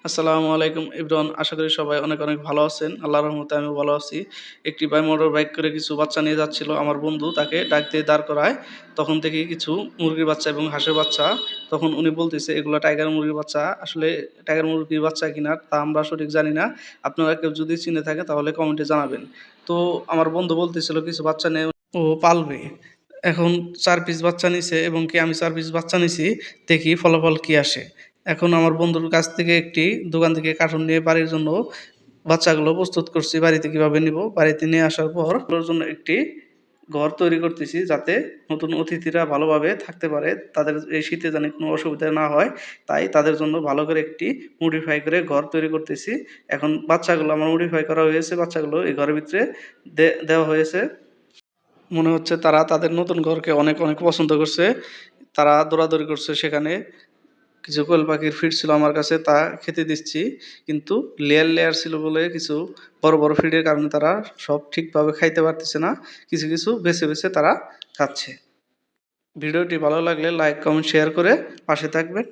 আসসালামু আলাইকুম এভরিওয়ান। আশা করি সবাই অনেক অনেক ভালো আছেন। আল্লাহর রহমতে আমিও ভালো আছি। একটি ভাই মোটর বাইক করে কিছু বাচ্চা নিয়ে যাচ্ছিল। আমার বন্ধু তাকে ডাক দিয়ে দাঁড় করায়। তখন থেকেই কিছু মুরগির বাচ্চা এবং হাঁসের বাচ্চা, তখন উনি বলতেছে এগুলো টাইগার মুরগির বাচ্চা। আসলে টাইগার মুরগির বাচ্চা কিনা তা আমরা সঠিক জানি না। আপনারা কেউ যদি চিনে থাকেন তাহলে কমেন্টে জানাবেন। তো আমার বন্ধু বলতেছিল কিছু বাচ্চা নিয়ে ও পালবে। এখন ৪ পিস বাচ্চা নিছে এবং কি আমি ৪ পিস বাচ্চা নিছি। দেখি ফলাফল কি আসে। এখন আমার বন্ধুর কাছ থেকে একটি দোকান থেকে কার্টুন নিয়ে বাড়ির জন্য বাচ্চাগুলো প্রস্তুত করছি। বাড়িতে কিভাবে নিব, বাড়িতে নিয়ে আসার পর ওগুলোর জন্য একটি ঘর তৈরি করতেছি, যাতে নতুন অতিথিরা ভালোভাবে থাকতে পারে, তাদের এই শীতে যেন কোনো অসুবিধা না হয়। তাই তাদের জন্য ভালো করে একটি মডিফাই করে ঘর তৈরি করতেছি। এখন বাচ্চাগুলো আমার মডিফাই করা হয়েছে, বাচ্চাগুলো এই ঘরের ভিতরে দেওয়া হয়েছে। মনে হচ্ছে তারা তাদের নতুন ঘরকে অনেক অনেক পছন্দ করছে। তারা দৌড়াদৌড়ি করছে সেখানে। কিছু কোয়েল পাখির ফিড ছিল আমার কাছে, তা খেতে দিচ্ছি। কিন্তু লেয়ার লেয়ার ছিল বলে কিছু বড় বড় ফিডের কারণে তারা সব ঠিকভাবে খাইতে পারতেছে না। কিছু কিছু বেছে বেছে তারা খাচ্ছে। ভিডিওটি ভালো লাগলে লাইক কমেন্ট শেয়ার করে পাশে থাকবেন।